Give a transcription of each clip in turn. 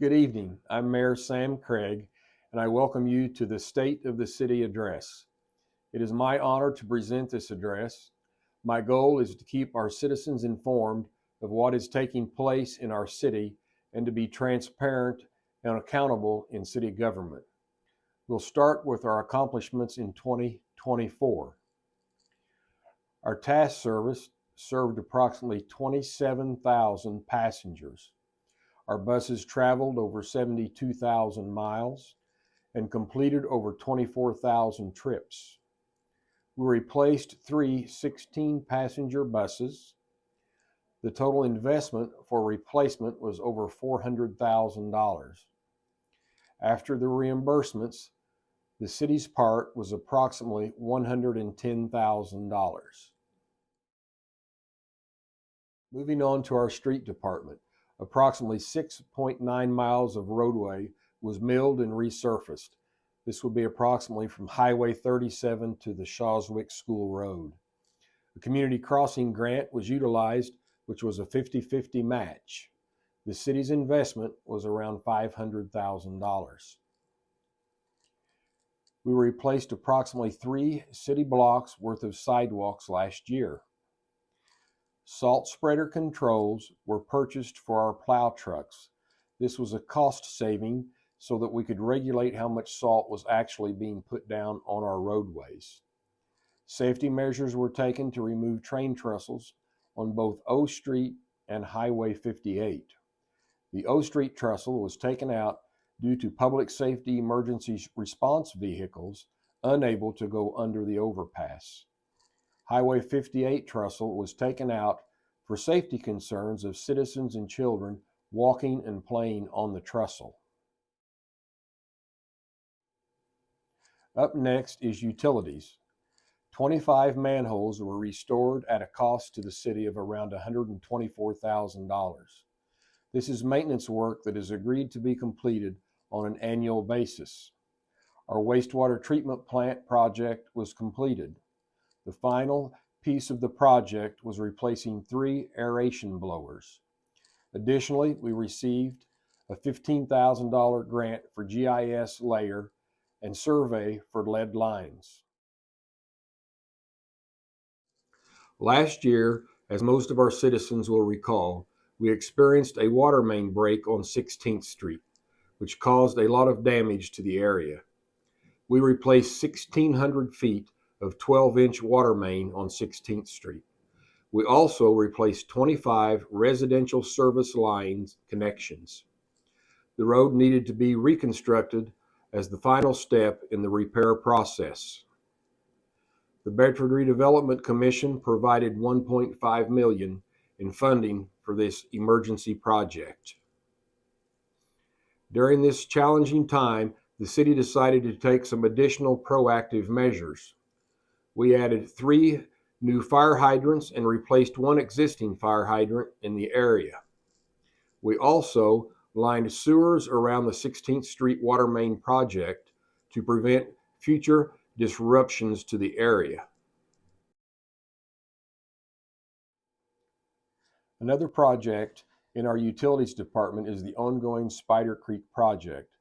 Good evening. I'm Mayor Sam Craig, and I welcome you to the State of the City Address. It is my honor to present this address. My goal is to keep our citizens informed of what is taking place in our city and to be transparent and accountable in city government. We'll start with our accomplishments in 2024. Our task service served approximately 27,000 passengers. Our buses traveled over 72,000 miles and completed over 24,000 trips. We replaced three 16-passenger buses. The total investment for replacement was over $400,000. After the reimbursements, the city's part was approximately $110,000. Moving on to our street department, approximately 6.9 miles of roadway was milled and resurfaced. This would be approximately from Highway 37 to the Shawswick School Road. A community crossing grant was utilized, which was a 50-50 match. The city's investment was around $500,000. We replaced approximately 3 city blocks worth of sidewalks last year. Salt spreader controls were purchased for our plow trucks. This was a cost saving so that we could regulate how much salt was actually being put down on our roadways. Safety measures were taken to remove train trestles on both O Street and Highway 58. The O Street trestle was taken out due to public safety emergency response vehicles unable to go under the overpass. Highway 58 trestle was taken out for safety concerns of citizens and children walking and playing on the trestle. Up next is utilities. 25 manholes were restored at a cost to the city of around $124,000. This is maintenance work that is agreed to be completed on an annual basis. Our wastewater treatment plant project was completed. The final piece of the project was replacing 3 aeration blowers. Additionally, we received a $15,000 grant for GIS layer and survey for lead lines. Last year, as most of our citizens will recall, we experienced a water main break on 16th Street, which caused a lot of damage to the area. We replaced 1,600 feet of 12-inch water main on 16th Street. We also replaced 25 residential service lines connections. The road needed to be reconstructed as the final step in the repair process. The Bedford Redevelopment Commission provided $1.5 million in funding for this emergency project. During this challenging time, the city decided to take some additional proactive measures. We added 3 new fire hydrants and replaced 1 existing fire hydrant in the area. We also lined sewers around the 16th Street water main project to prevent future disruptions to the area. Another project in our utilities department is the ongoing Spider Creek project.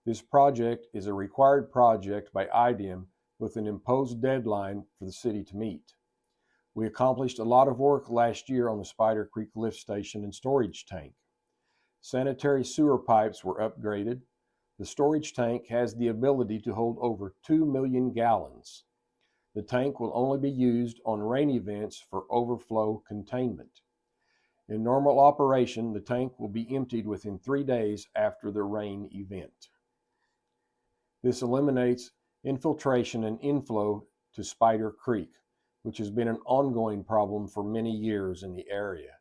This project is a required project by IDEM with an imposed deadline for the city to meet. We accomplished a lot of work last year on the Spider Creek lift station and storage tank. Sanitary sewer pipes were upgraded. The storage tank has the ability to hold over 2 million gallons. The tank will only be used on rain events for overflow containment. In normal operation, the tank will be emptied within 3 days after the rain event. This eliminates infiltration and inflow to Spider Creek, which has been an ongoing problem for many years in the area.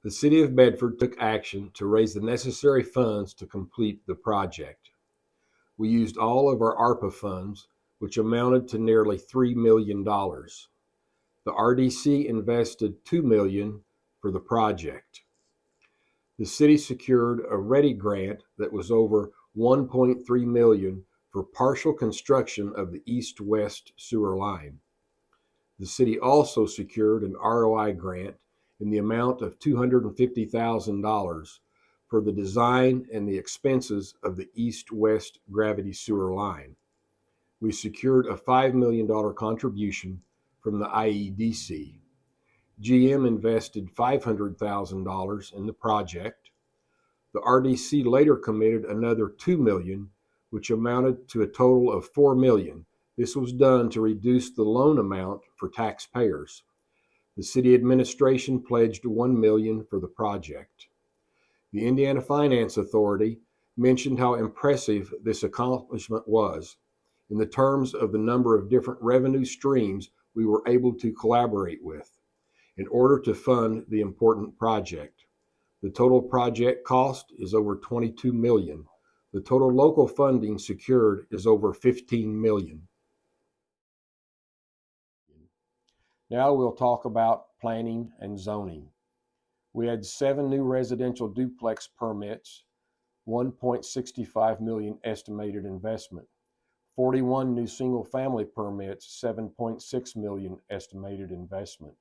The City of Bedford took action to raise the necessary funds to complete the project. We used all of our ARPA funds, which amounted to nearly $3 million. The RDC invested $2 million for the project. The city secured a READY grant that was over $1.3 million for partial construction of the east-west sewer line. The city also secured an ROI grant in the amount of $250,000 for the design and the expenses of the east-west gravity sewer line. We secured a $5 million contribution from the IEDC. GM invested $500,000 in the project. The RDC later committed another $2 million, which amounted to a total of $4 million. This was done to reduce the loan amount for taxpayers. The city administration pledged $1 million for the project. The Indiana Finance Authority mentioned how impressive this accomplishment was in the terms of the number of different revenue streams we were able to collaborate with in order to fund the important project. The total project cost is over $22 million. The total local funding secured is over $15 million. Now we'll talk about planning and zoning. We had 7 new residential duplex permits, $1.65 million estimated investment. 41 new single-family permits, $7.6 million estimated investment.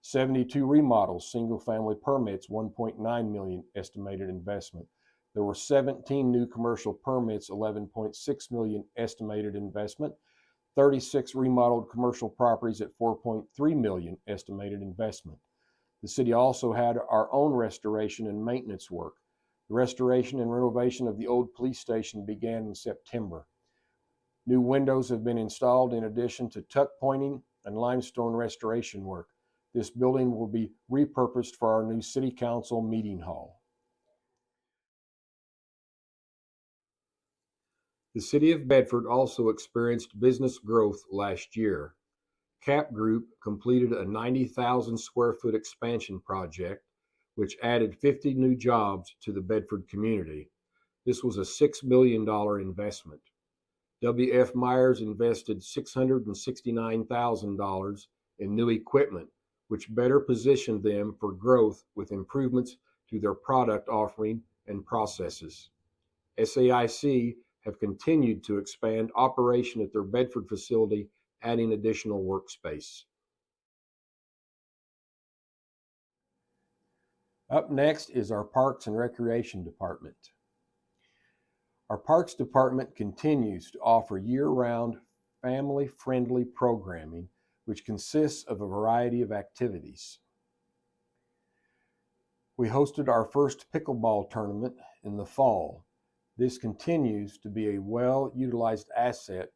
72 remodels, single-family permits, $1.9 million estimated investment. There were 17 new commercial permits, $11.6 million estimated investment. 36 remodeled commercial properties at $4.3 million estimated investment. The city also had our own restoration and maintenance work. The restoration and renovation of the old police station began in September. New windows have been installed in addition to tuck pointing and limestone restoration work. This building will be repurposed for our new city council meeting hall. The city of Bedford also experienced business growth last year. CAP Group completed a 90,000 square foot expansion project, which added 50 new jobs to the Bedford community. This was a $6 million investment. W.F. Myers invested $669,000 in new equipment, which better positioned them for growth with improvements to their product offering and processes. SAIC have continued to expand operation at their Bedford facility, adding additional workspace. Up next is our Parks and Recreation Department. Our Parks Department continues to offer year-round family-friendly programming, which consists of a variety of activities. We hosted our first pickleball tournament in the fall. This continues to be a well-utilized asset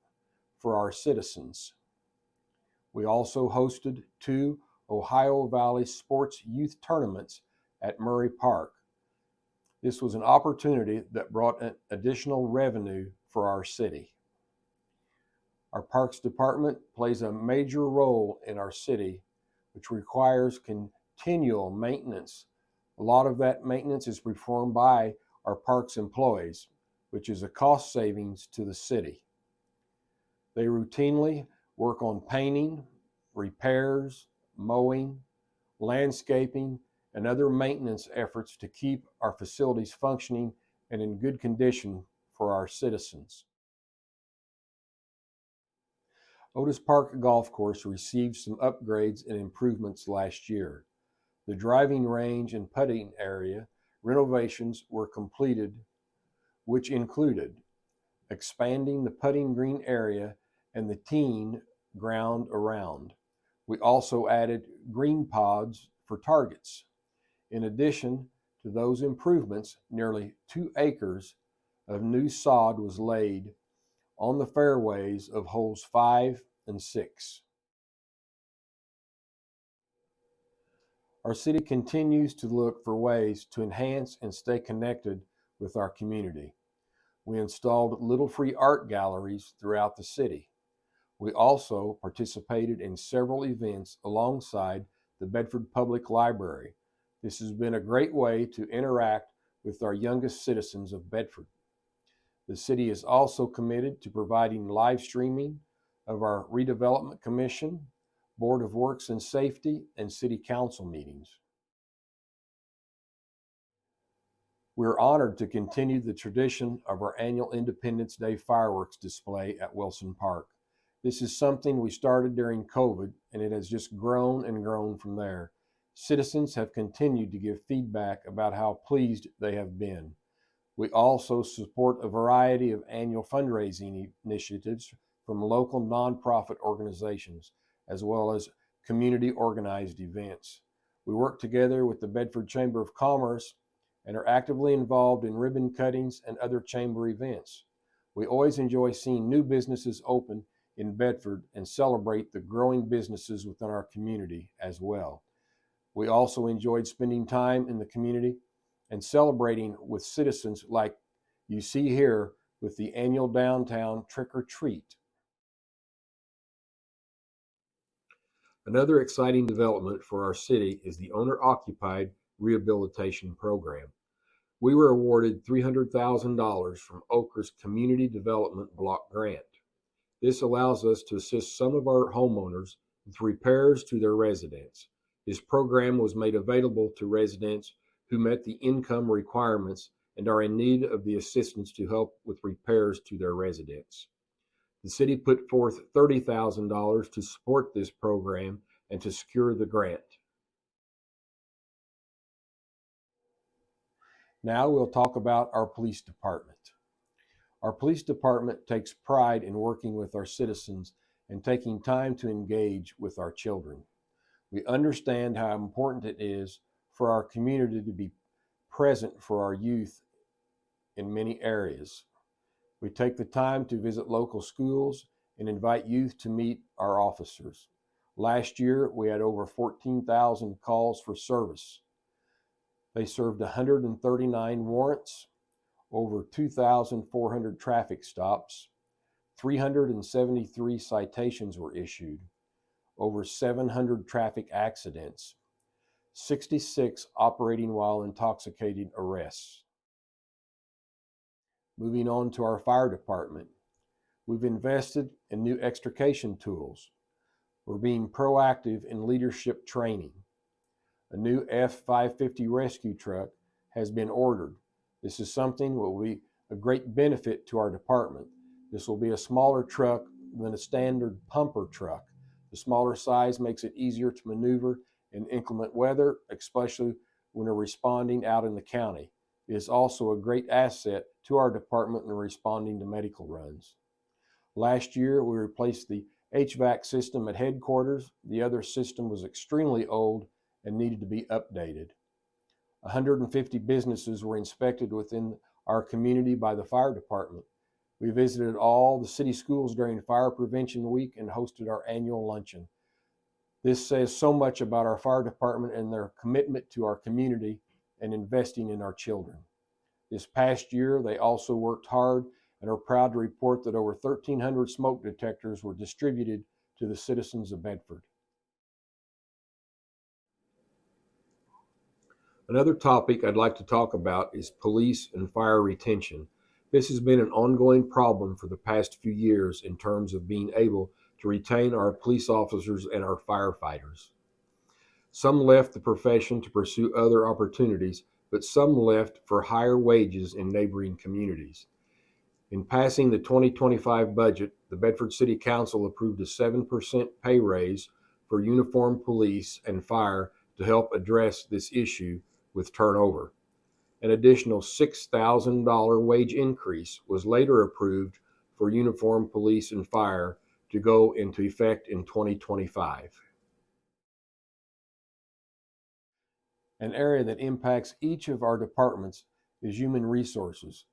for our citizens. We also hosted 2 Ohio Valley Sports Youth Tournaments at Murray Park. This was an opportunity that brought an additional revenue for our city. Our Parks Department plays a major role in our city, which requires continual maintenance. A lot of that maintenance is performed by our parks employees, which is a cost savings to the city. They routinely work on painting, repairs, mowing, landscaping, and other maintenance efforts to keep our facilities functioning and in good condition for our citizens. Otis Park Golf Course received some upgrades and improvements last year. The driving range and putting area renovations were completed, which included expanding the putting green area and the teen ground around. We also added green pods for targets. In addition to those improvements, nearly 2 acres of new sod was laid on the fairways of holes 5 and 6. Our city continues to look for ways to enhance and stay connected with our community. We installed little free art galleries throughout the city. We also participated in several events alongside the Bedford Public Library. This has been a great way to interact with our youngest citizens of Bedford. The city is also committed to providing live streaming of our Redevelopment Commission, Board of Works and Safety, and City Council meetings. We're honored to continue the tradition of our annual Independence Day fireworks display at Wilson Park. This is something we started during COVID, and it has just grown and grown from there. Citizens have continued to give feedback about how pleased they have been. We also support a variety of annual fundraising initiatives from local nonprofit organizations, as well as community organized events. We work together with the Bedford Chamber of Commerce and are actively involved in ribbon cuttings and other chamber events. We always enjoy seeing new businesses open in Bedford and celebrate the growing businesses within our community as well. We also enjoyed spending time in the community and celebrating with citizens like you see here with the annual downtown trick or treat. Another exciting development for our city is the owner-occupied rehabilitation program. We were awarded $300,000 from Okra's Community Development Block Grant. This allows us to assist some of our homeowners with repairs to their residence. This program was made available to residents who met the income requirements and are in need of the assistance to help with repairs to their residence. The city put forth $30,000 to support this program and to secure the grant. Now we'll talk about our police department. Our police department takes pride in working with our citizens and taking time to engage with our children. We understand how important it is for our community to be present for our youth in many areas. We take the time to visit local schools and invite youth to meet our officers. Last year, we had over 14,000 calls for service. They served 139 warrants, over 2,400 traffic stops, 373 citations were issued, over 700 traffic accidents, 66 operating while intoxicated arrests. Moving on to our fire department, we've invested in new extrication tools. We're being proactive in leadership training. A new F-550 rescue truck has been ordered. This is something that will be a great benefit to our department. This will be a smaller truck than a standard pumper truck. The smaller size makes it easier to maneuver in inclement weather, especially when we're responding out in the county. It is also a great asset to our department in responding to medical runs. Last year, we replaced the HVAC system at headquarters. The other system was extremely old and needed to be updated. 150 businesses were inspected within our community by the fire department. We visited all the city schools during Fire Prevention Week and hosted our annual luncheon. This says so much about our fire department and their commitment to our community and investing in our children. This past year, they also worked hard and are proud to report that over 1,300 smoke detectors were distributed to the citizens of Bedford. Another topic I'd like to talk about is police and fire retention. This has been an ongoing problem for the past few years in terms of being able to retain our police officers and our firefighters. Some left the profession to pursue other opportunities, but some left for higher wages in neighboring communities. In passing the 2025 budget, the Bedford City Council approved a 7% pay raise for uniformed police and fire to help address this issue with turnover. An additional $6,000 wage increase was later approved for uniformed police and fire to go into effect in 2025. An area that impacts each of our departments is human resources,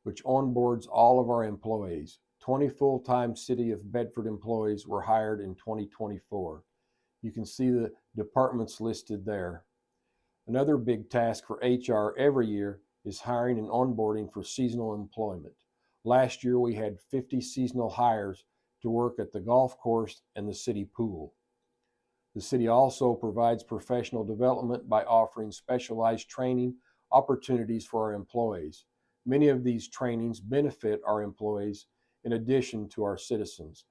which onboards all of our employees. 20 full-time City of Bedford employees were hired in 2024. You can see the departments listed there. Another big task for HR every year is hiring and onboarding for seasonal employment. Last year we had 50 seasonal hires to work at the golf course and the city pool. The city also provides professional development by offering specialized training opportunities for our employees. Many of these trainings benefit our employees in addition to our citizens.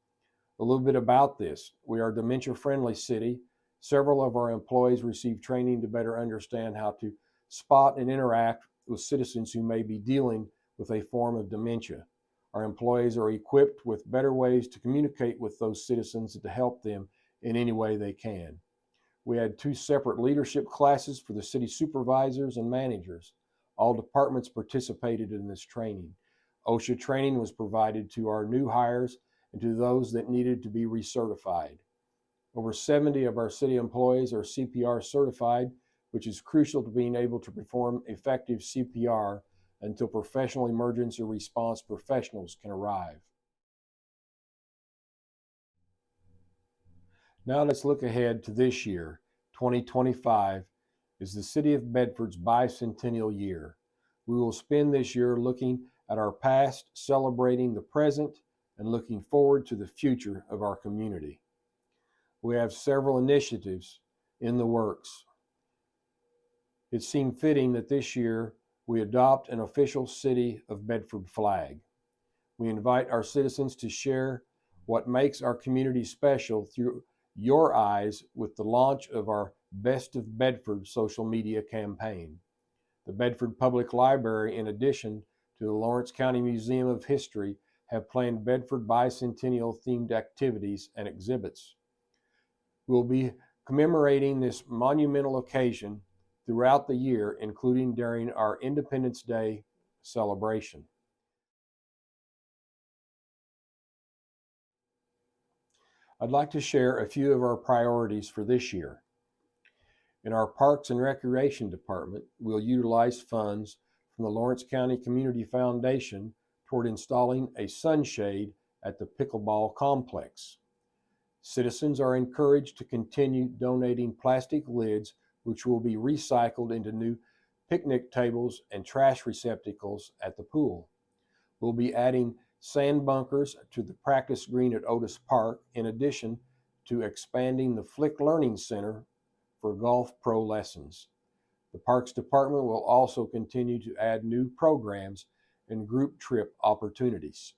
A little bit about this. We are a dementia-friendly city. Several of our employees receive training to better understand how to spot and interact with citizens who may be dealing with a form of dementia. Our employees are equipped with better ways to communicate with those citizens and to help them in any way they can. We had 2 separate leadership classes for the city supervisors and managers. All departments participated in this training. OSHA training was provided to our new hires and to those that needed to be recertified. Over 70 of our city employees are CPR certified, which is crucial to being able to perform effective CPR until professional emergency response professionals can arrive. Now let's look ahead to this year. 2025 is the City of Bedford's bicentennial year. We will spend this year looking at our past, celebrating the present, and looking forward to the future of our community. We have several initiatives in the works. It seemed fitting that this year we adopt an official City of Bedford flag. We invite our citizens to share what makes our community special through your eyes with the launch of our Best of Bedford social media campaign. The Bedford Public Library, in addition to the Lawrence County Museum of History, have planned Bedford bicentennial themed activities and exhibits. We'll be commemorating this monumental occasion throughout the year, including during our Independence Day celebration. I'd like to share a few of our priorities for this year. In our Parks and Recreation Department, we'll utilize funds from the Lawrence County Community Foundation toward installing a sunshade at the pickleball complex. Citizens are encouraged to continue donating plastic lids, which will be recycled into new picnic tables and trash receptacles at the pool. We'll be adding sand bunkers to the practice green at Otis Park, in addition to expanding the Flick Learning Center for golf pro lessons. The Parks Department will also continue to add new programs and group trip opportunities.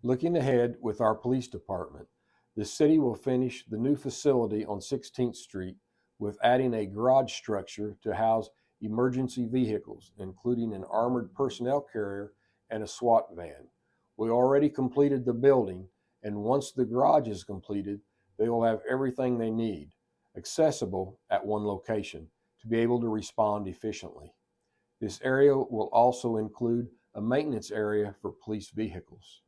Looking ahead with our police department, the city will finish the new facility on 16th Street with adding a garage structure to house emergency vehicles, including an armored personnel carrier and a SWAT van. We already completed the building, and once the garage is completed, they will have everything they need, accessible at one location, to be able to respond efficiently. This area will also include a maintenance area for police vehicles.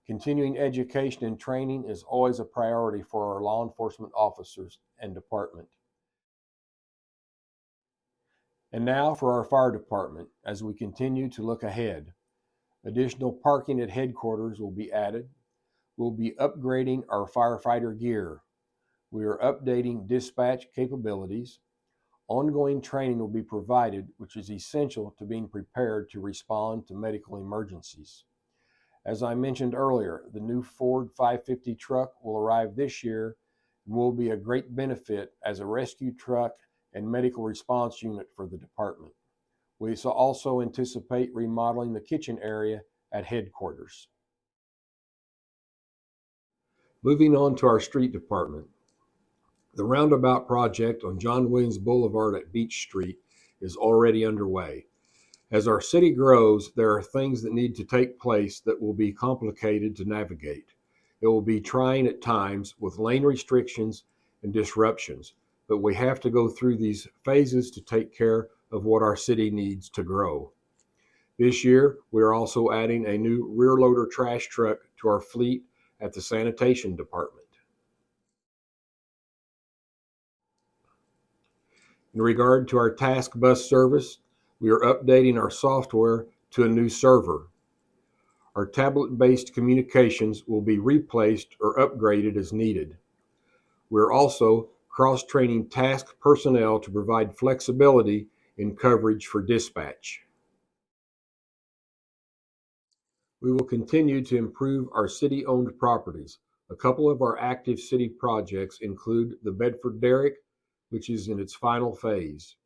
Continuing education and training is always a priority for our law enforcement officers and department. And now for our fire department, as we continue to look ahead. Additional parking at headquarters will be added. We'll be upgrading our firefighter gear. We are updating dispatch capabilities. Ongoing training will be provided, which is essential to being prepared to respond to medical emergencies. As I mentioned earlier, the new Ford 550 truck will arrive this year and will be a great benefit as a rescue truck and medical response unit for the department. We also anticipate remodeling the kitchen area at headquarters. Moving on to our street department. The roundabout project on John Williams Boulevard at Beach Street is already underway. As our city grows, there are things that need to take place that will be complicated to navigate. It will be trying at times with lane restrictions and disruptions, but we have to go through these phases to take care of what our city needs to grow. This year, we are also adding a new rear loader trash truck to our fleet at the sanitation department. In regard to our task bus service, we are updating our software to a new server. Our tablet-based communications will be replaced or upgraded as needed. We're also cross-training task personnel to provide flexibility in coverage for dispatch. We will continue to improve our city-owned properties. A couple of our active city projects include the Bedford Derrick, which is in its final phase.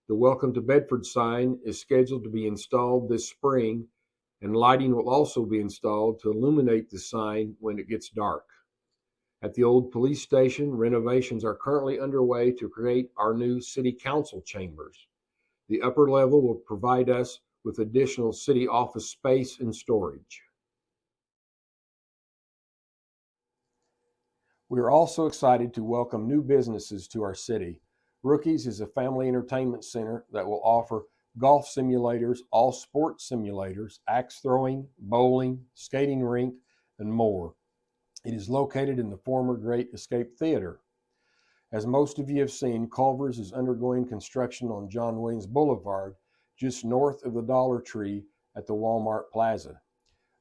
The Welcome to Bedford sign is scheduled to be installed this spring, and lighting will also be installed to illuminate the sign when it gets dark. At the old police station, renovations are currently underway to create our new city council chambers. The upper level will provide us with additional city office space and storage. We are also excited to welcome new businesses to our city. Rookies is a family entertainment center that will offer golf simulators, all sports simulators, axe throwing, bowling, skating rink, and more. It is located in the former Great Escape Theater. As most of you have seen, Culver's is undergoing construction on John Williams Boulevard, just north of the Dollar Tree at the Walmart Plaza.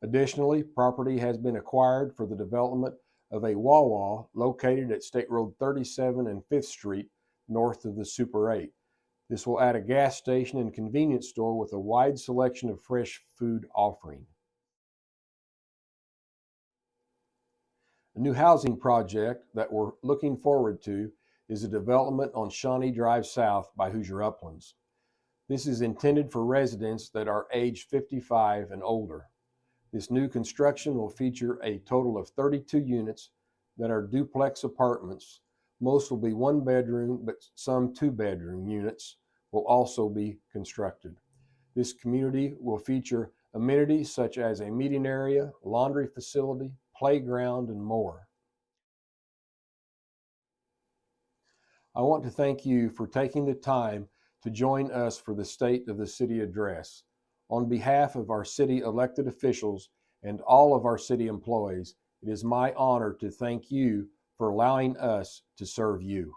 Additionally, property has been acquired for the development of a Wawa located at State Road 37 and 5th Street, north of the Super 8. This will add a gas station and convenience store with a wide selection of fresh food offering. A new housing project that we're looking forward to is a development on Shawnee Drive South by Hoosier Uplands. This is intended for residents that are age 55 and older. This new construction will feature a total of 32 units that are duplex apartments. Most will be one bedroom, but some two-bedroom units will also be constructed. This community will feature amenities such as a meeting area, laundry facility, playground, and more. I want to thank you for taking the time to join us for the State of the City Address. On behalf of our city elected officials and all of our city employees, it is my honor to thank you for allowing us to serve you.